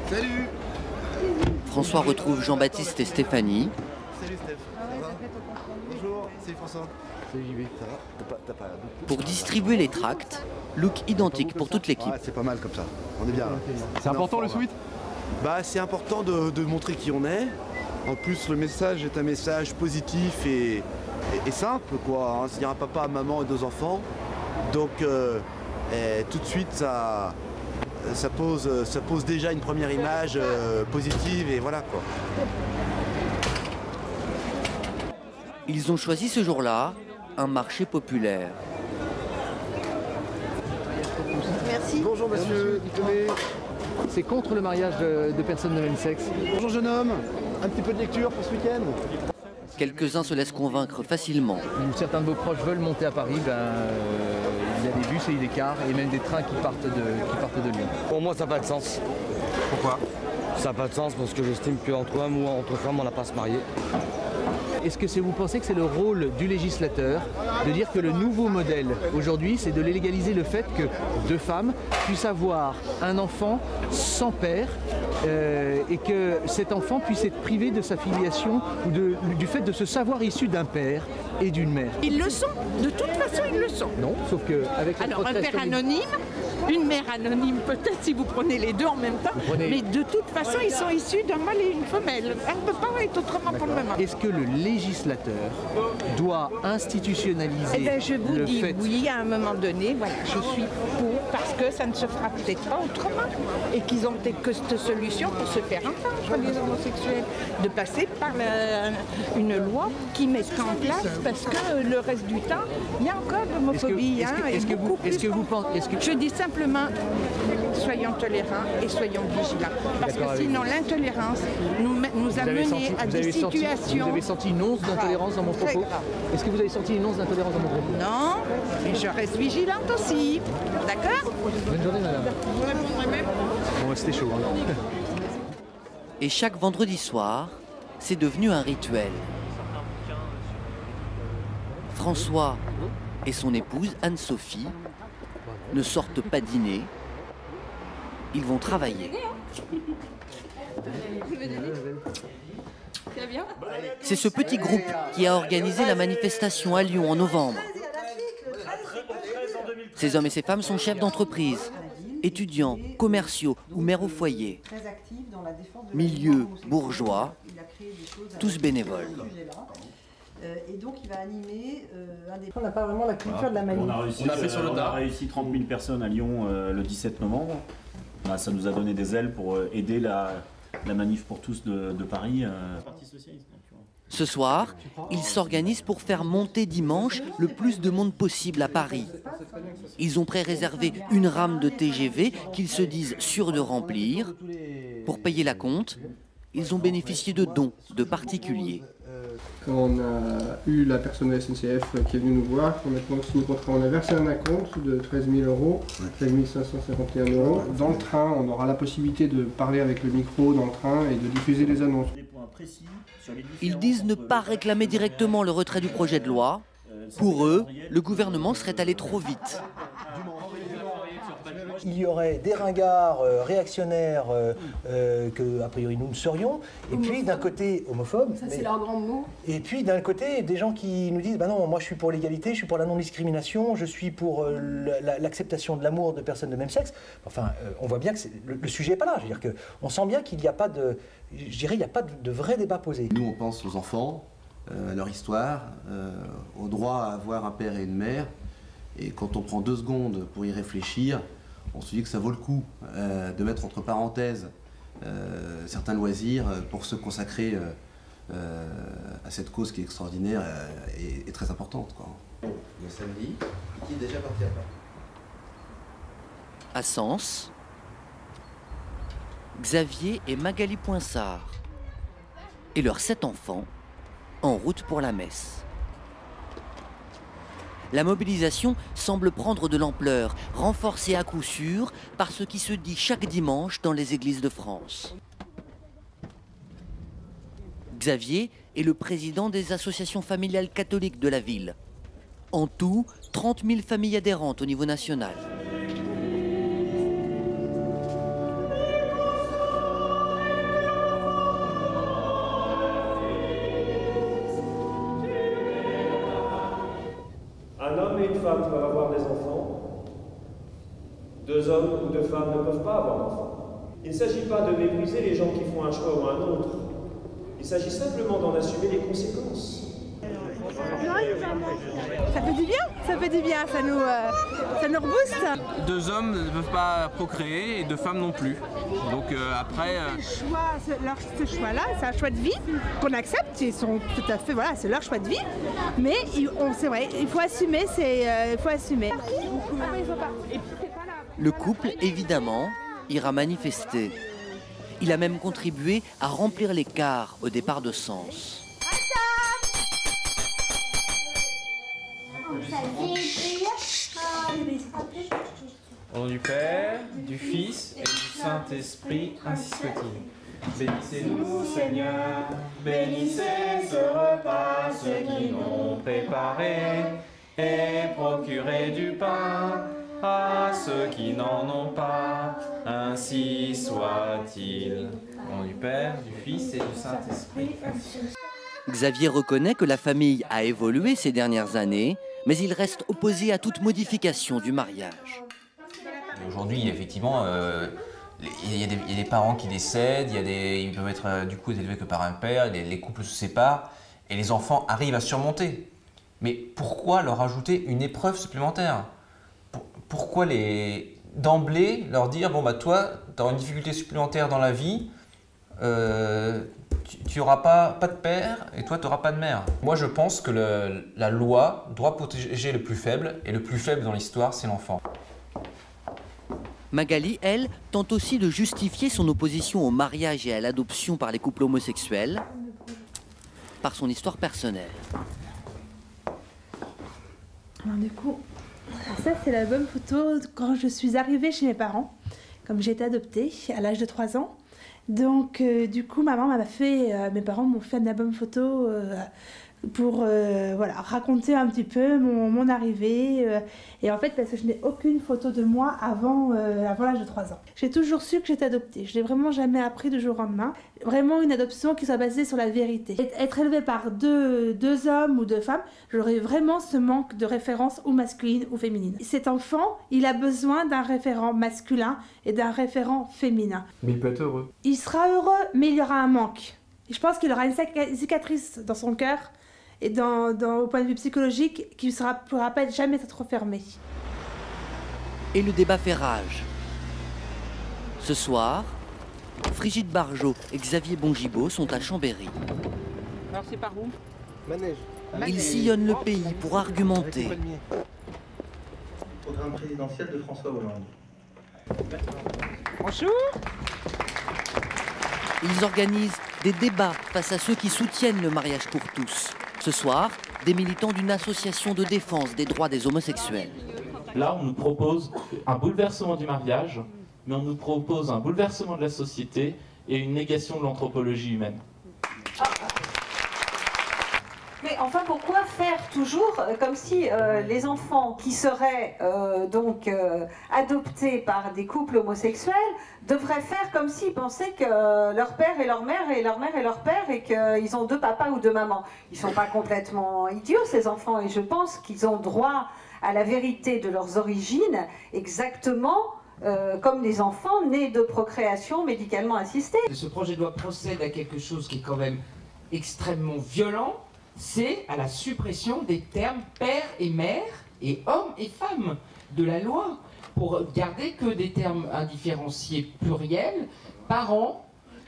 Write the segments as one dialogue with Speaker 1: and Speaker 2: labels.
Speaker 1: Salut.
Speaker 2: François retrouve Jean-Baptiste et Stéphanie.
Speaker 1: Salut Steph. Ça va? Bonjour, salut François. Salut JB. Ça va? T'as pas...
Speaker 2: Pour distribuer les tracts, look identique pour toute l'équipe.
Speaker 1: Ouais, c'est pas mal comme ça. On est bien là.
Speaker 3: C'est important le sweat?
Speaker 1: Bah c'est important de montrer qui on est. En plus le message est un message positif et simple quoi. Hein. Il y a un papa, maman et 2 enfants. Donc tout de suite ça pose déjà une première image positive et voilà quoi.
Speaker 2: Ils ont choisi ce jour-là un marché populaire.
Speaker 4: Merci.
Speaker 1: Bonjour monsieur.
Speaker 3: C'est contre le mariage de personnes de même sexe.
Speaker 1: Bonjour jeune homme. Un petit peu de lecture pour ce week-end.
Speaker 2: Quelques-uns se laissent convaincre facilement.
Speaker 3: Certains de vos proches veulent monter à Paris, il y a des bus et des cars et même des trains qui partent de Lyon.
Speaker 5: Pour moi, ça n'a pas de sens.
Speaker 3: Pourquoi?
Speaker 5: Ça n'a pas de sens parce que j'estime qu'entre hommes ou entre femmes, on n'a pas à se marier.
Speaker 3: Est-ce que vous pensez que c'est le rôle du législateur de dire que le nouveau modèle aujourd'hui, c'est de légaliser le fait que 2 femmes puissent avoir un enfant sans père et que cet enfant puisse être privé de sa filiation ou du fait de se savoir issu d'un père et d'une mère?
Speaker 4: Ils le sont, de toute façon ils le sont.
Speaker 3: Non, sauf qu'avec la
Speaker 4: Alors un père anonyme, une mère anonyme peut-être si vous prenez les deux en même temps, mais de toute façon ils sont issus d'un mâle et une femelle. Elle ne peut pas être autrement pour le moment.
Speaker 3: Est-ce que le législateur doit institutionnaliser
Speaker 4: je vous
Speaker 3: le
Speaker 4: dis
Speaker 3: fait...
Speaker 4: oui à un moment donné, voilà, je suis pour parce que ça ne se fera peut-être pas autrement et qu'ils ont peut-être que cette solution pour se faire entendre les homosexuels, de passer par une loi qui mette en place parce que le reste du temps il y a encore l'homophobie. Je dis simplement soyons tolérants et soyons vigilants parce que sinon l'intolérance nous a menés à des situations.
Speaker 3: Vous avez senti une once d'intolérance dans mon propos? Est-ce que vous avez senti une once d'intolérance dans mon propos?
Speaker 4: Non, mais je reste vigilante aussi. D'accord?
Speaker 3: Bonne journée, madame. Bon, c'était chaud. Hein.
Speaker 2: Et chaque vendredi soir, c'est devenu un rituel. François et son épouse Anne-Sophie ne sortent pas dîner, ils vont travailler. C'est ce petit groupe qui a organisé la manifestation à Lyon en novembre. Ces hommes et ces femmes sont chefs d'entreprise, étudiants, commerciaux ou mères au foyer, milieu bourgeois, tous bénévoles.
Speaker 6: Et donc il va animer on n'a pas vraiment la culture de la manif.
Speaker 7: On a réussi 30 000 personnes à Lyon le 17 novembre. Ça nous a donné des ailes pour aider la manif pour tous de Paris. Parti socialiste.
Speaker 2: Ce soir, ils s'organisent pour faire monter dimanche le plus de monde possible à Paris. Ils ont pré-réservé une rame de TGV qu'ils se disent sûrs de remplir. Pour payer la compte, ils ont bénéficié de dons de particuliers.
Speaker 8: On a eu la personne de la SNCF qui est venue nous voir, on a signé le contrat, on a versé un acompte de 13 000 €, 13 551 €. Dans le train, on aura la possibilité de parler avec le micro dans le train et de diffuser les annonces.
Speaker 2: Ils disent ne pas réclamer directement le retrait du projet de loi. Pour eux, le gouvernement serait allé trop vite.
Speaker 9: Il y aurait des ringards réactionnaires que, a priori, nous ne serions, et puis d'un côté homophobes.
Speaker 10: Ça, c'est leur grand mot.
Speaker 9: Et puis d'un côté, des gens qui nous disent bah non, moi je suis pour l'égalité, je suis pour la non-discrimination, je suis pour l'acceptation de l'amour de personnes de même sexe. Enfin, on voit bien que le sujet n'est pas là. Je veux dire qu'on sent bien qu'il n'y a pas de. Je dirais, il n'y a pas de vrai débat posé.
Speaker 11: Nous, on pense aux enfants, à leur histoire, au droit à avoir un père et une mère. Et quand on prend 2 secondes pour y réfléchir, on se dit que ça vaut le coup de mettre entre parenthèses certains loisirs pour se consacrer à cette cause qui est extraordinaire et très importante, quoi. Le samedi, qui est déjà parti à Paris.
Speaker 2: À Sens, Xavier et Magali Poinsard et leurs 7 enfants en route pour la messe. La mobilisation semble prendre de l'ampleur, renforcée à coup sûr par ce qui se dit chaque dimanche dans les églises de France. Xavier est le président des associations familiales catholiques de la ville. En tout, 30 000 familles adhérentes au niveau national.
Speaker 10: femmes peuvent avoir des enfants, 2 hommes ou 2 femmes ne peuvent pas avoir d'enfants. Il ne s'agit pas de mépriser les gens qui font un choix ou un autre. Il s'agit simplement d'en assumer les conséquences.
Speaker 12: Ça fait du bien, ça nous rebooste.
Speaker 13: 2 hommes ne peuvent pas procréer et 2 femmes non plus. Donc après...
Speaker 12: Ce choix-là, c'est un choix de vie qu'on accepte, ils sont tout à fait, voilà, c'est leur choix de vie. Mais c'est vrai, il faut assumer, il faut assumer.
Speaker 2: Le couple, évidemment, ira manifester. Il a même contribué à remplir l'écart au départ de Sens.
Speaker 14: Au nom du Père, du Fils et du Saint-Esprit, ainsi soit-il. Bénissez-nous, Seigneur, bénissez ce repas, ceux qui l'ont préparé, et procurez du pain à ceux qui n'en ont pas, ainsi soit-il. Au nom du Père, du Fils et du Saint-Esprit, ainsi soit-il.
Speaker 2: Xavier reconnaît que la famille a évolué ces dernières années, mais il reste opposé à toute modification du mariage.
Speaker 15: Aujourd'hui, effectivement, il y a des parents qui décèdent, ils peuvent être du coup élevés que par un père, les couples se séparent et les enfants arrivent à surmonter. Mais pourquoi leur ajouter une épreuve supplémentaire? Pourquoi d'emblée leur dire, bon bah toi, tu as une difficulté supplémentaire dans la vie, tu n'auras pas de père et toi tu n'auras pas de mère. Moi je pense que la loi doit protéger le plus faible et le plus faible dans l'histoire c'est l'enfant.
Speaker 2: Magali, elle, tente aussi de justifier son opposition au mariage et à l'adoption par les couples homosexuels par son histoire personnelle.
Speaker 12: Alors du coup, ça c'est l'album photo quand je suis arrivée chez mes parents, comme j'ai été adoptée à l'âge de 3 ans. Donc du coup, mes parents m'ont fait un album photo pour voilà, raconter un petit peu mon arrivée. Et en fait, parce que je n'ai aucune photo de moi avant l'âge de 3 ans. J'ai toujours su que j'étais adoptée. Je n'ai vraiment jamais appris du jour au lendemain. Vraiment une adoption qui soit basée sur la vérité. Être élevée par deux hommes ou 2 femmes, j'aurais vraiment ce manque de référence ou masculine ou féminine. Cet enfant, il a besoin d'un référent masculin et d'un référent féminin.
Speaker 14: Mais il peut être heureux.
Speaker 12: Il sera heureux, mais il y aura un manque. Et je pense qu'il aura une cicatrice dans son cœur et au point de vue psychologique qui ne pourra pas jamais être refermé.
Speaker 2: Et le débat fait rage. Ce soir, Frigide Barjot et Xavier Bongibaud sont à Chambéry.
Speaker 16: Alors c'est par où?
Speaker 8: Manège.
Speaker 2: Ils sillonnent le pays pour argumenter.
Speaker 17: Programme présidentiel de François Hollande.
Speaker 16: Bonjour.
Speaker 2: Ils organisent des débats face à ceux qui soutiennent le mariage pour tous. Ce soir, des militants d'une association de défense des droits des homosexuels.
Speaker 18: Là, on nous propose un bouleversement du mariage, mais on nous propose un bouleversement de la société et une négation de l'anthropologie humaine.
Speaker 19: Mais enfin, pourquoi faire toujours comme si les enfants qui seraient adoptés par des couples homosexuels devraient faire comme s'ils pensaient que leur père est leur mère et leur mère est leur père et qu'ils ont 2 papas ou 2 mamans. Ils ne sont pas complètement idiots ces enfants et je pense qu'ils ont droit à la vérité de leurs origines exactement comme les enfants nés de procréation médicalement assistée.
Speaker 16: Ce projet de loi procède à quelque chose qui est quand même extrêmement violent. C'est à la suppression des termes père et mère et homme et femme de la loi pour garder que des termes indifférenciés pluriels, parents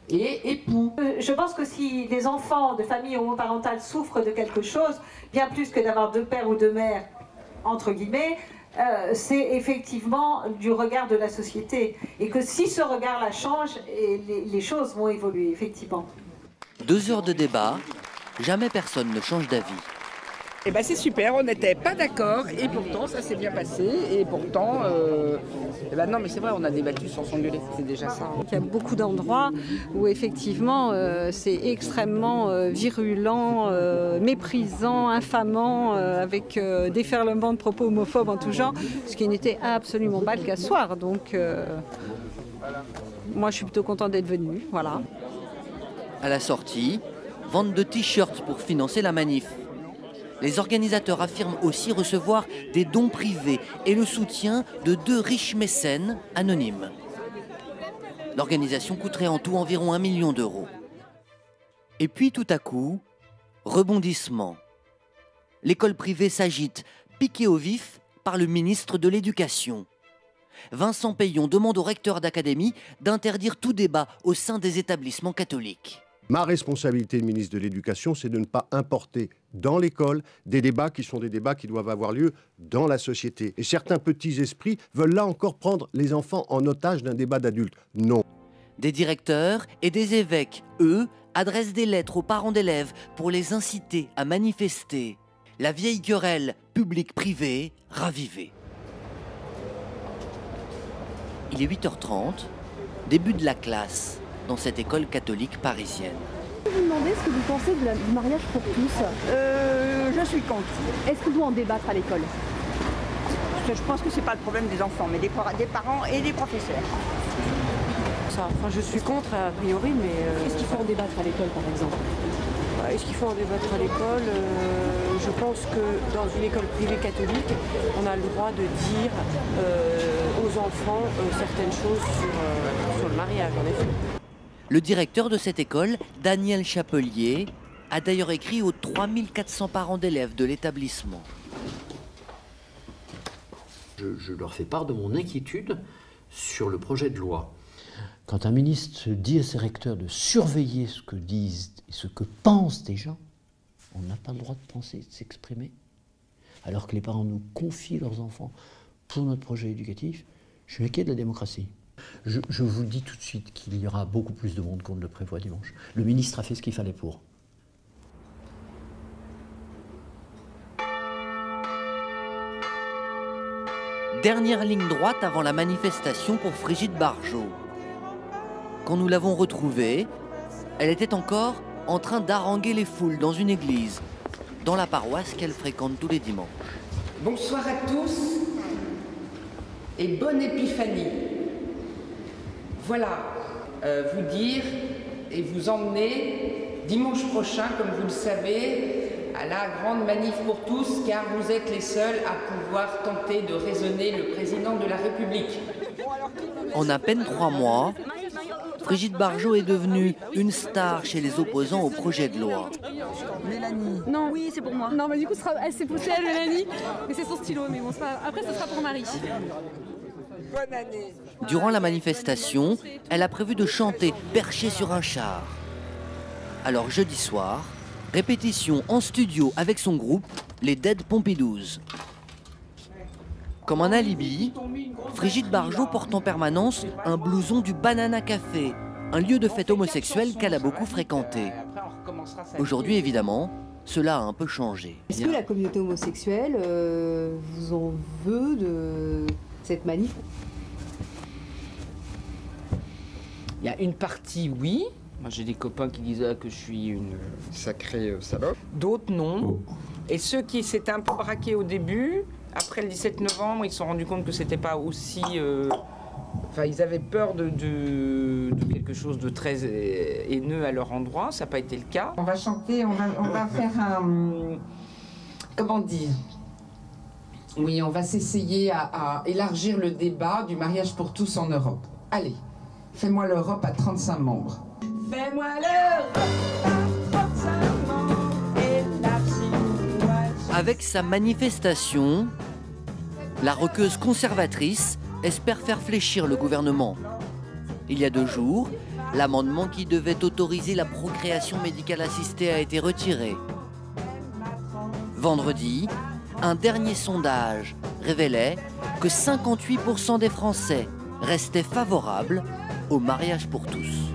Speaker 16: et époux.
Speaker 19: Je pense que si les enfants de familles homoparentales souffrent de quelque chose, bien plus que d'avoir 2 pères ou 2 mères, entre guillemets, c'est effectivement du regard de la société. Et que si ce regard-là change, les choses vont évoluer, effectivement.
Speaker 2: 2 heures de débat. Jamais personne ne change d'avis.
Speaker 16: Eh ben c'est super, on n'était pas d'accord et pourtant ça s'est bien passé et pourtant, non mais c'est vrai, on a débattu sans s'engueuler, c'est déjà ça.
Speaker 20: Il y a beaucoup d'endroits où effectivement c'est extrêmement virulent, méprisant, infamant, avec déferlement de propos homophobes en tout genre, ce qui n'était absolument pas le cas ce soir. Donc moi je suis plutôt contente d'être venue, voilà.
Speaker 2: À la sortie, vente de t-shirts pour financer la manif. Les organisateurs affirment aussi recevoir des dons privés et le soutien de 2 riches mécènes anonymes. L'organisation coûterait en tout environ 1 million d'euros. Et puis tout à coup, rebondissement. L'école privée s'agite, piquée au vif par le ministre de l'Éducation. Vincent Peillon demande au recteur d'académie d'interdire tout débat au sein des établissements catholiques.
Speaker 21: Ma responsabilité de ministre de l'Éducation, c'est de ne pas importer dans l'école des débats qui sont des débats qui doivent avoir lieu dans la société. Et certains petits esprits veulent là encore prendre les enfants en otage d'un débat d'adultes. Non.
Speaker 2: Des directeurs et des évêques, eux, adressent des lettres aux parents d'élèves pour les inciter à manifester. La vieille querelle public-privé ravivée. Il est 8h30, début de la classe dans cette école catholique parisienne.
Speaker 22: Je vais vous demander ce que vous pensez du mariage pour tous.
Speaker 23: Je suis contre.
Speaker 22: Est-ce qu'on doit en débattre à l'école?
Speaker 23: Je pense que c'est pas le problème des enfants, mais des parents et des professeurs.
Speaker 22: Enfin, je suis contre a priori, mais... Est-ce qu'il faut en débattre à l'école, par exemple? Est-ce qu'il faut en débattre à l'école? Je pense que dans une école privée catholique, on a le droit de dire aux enfants certaines choses sur le mariage, en effet.
Speaker 2: Le directeur de cette école, Daniel Chapelier, a d'ailleurs écrit aux 3400 parents d'élèves de l'établissement.
Speaker 24: Je leur fais part de mon inquiétude sur le projet de loi. Quand un ministre dit à ses recteurs de surveiller ce que disent et ce que pensent des gens, on n'a pas le droit de penser, de s'exprimer. Alors que les parents nous confient leurs enfants pour notre projet éducatif, je suis inquiet de la démocratie. Je vous dis tout de suite qu'il y aura beaucoup plus de monde qu'on ne le prévoit dimanche. Le ministre a fait ce qu'il fallait pour.
Speaker 2: Dernière ligne droite avant la manifestation pour Frigide Barjot. Quand nous l'avons retrouvée, elle était encore en train d'haranguer les foules dans une église, dans la paroisse qu'elle fréquente tous les dimanches.
Speaker 16: Bonsoir à tous et bonne épiphanie. Voilà, vous dire et vous emmener dimanche prochain, comme vous le savez, à la grande manif pour tous, car vous êtes les seuls à pouvoir tenter de raisonner le président de la République.
Speaker 2: En à peine 3 mois, Frigide Barjot est devenue une star chez les opposants au projet de loi.
Speaker 23: Mélanie.
Speaker 22: Non, oui, c'est pour moi. Non, mais du coup, c'est poussé à Mélanie, mais c'est son stylo, mais bon, après, ce sera pour Marie.
Speaker 16: Bonne année.
Speaker 2: Durant la manifestation, elle a prévu de chanter perchée sur un char. Alors jeudi soir, répétition en studio avec son groupe, les Dead Pompidous. Comme un alibi, Frigide Barjot porte en permanence un blouson du Banana Café, un lieu de fête homosexuelle qu'elle a beaucoup fréquenté. Aujourd'hui, évidemment, cela a un peu changé.
Speaker 22: Est-ce que la communauté homosexuelle vous en veut de cette manif?
Speaker 16: Il y a une partie, oui. Moi, j'ai des copains qui disent que je suis une sacrée salope. D'autres, non. Et ceux qui s'étaient un peu braqués au début, après le 17 novembre, ils se sont rendus compte que c'était pas aussi... Enfin, ils avaient peur de quelque chose de très haineux à leur endroit. Ça n'a pas été le cas. On va chanter, on va faire un... Comment dire? Oui, on va s'essayer à élargir le débat du mariage pour tous en Europe. Allez, fais-moi l'Europe à 35 membres. Fais-moi l'Europe à 35 membres, élargis-moi.
Speaker 2: Avec sa manifestation, la rockeuse conservatrice espère faire fléchir le gouvernement. Il y a 2 jours, l'amendement qui devait autoriser la procréation médicale assistée a été retiré. Vendredi, un dernier sondage révélait que 58% des Français restaient favorables au mariage pour tous.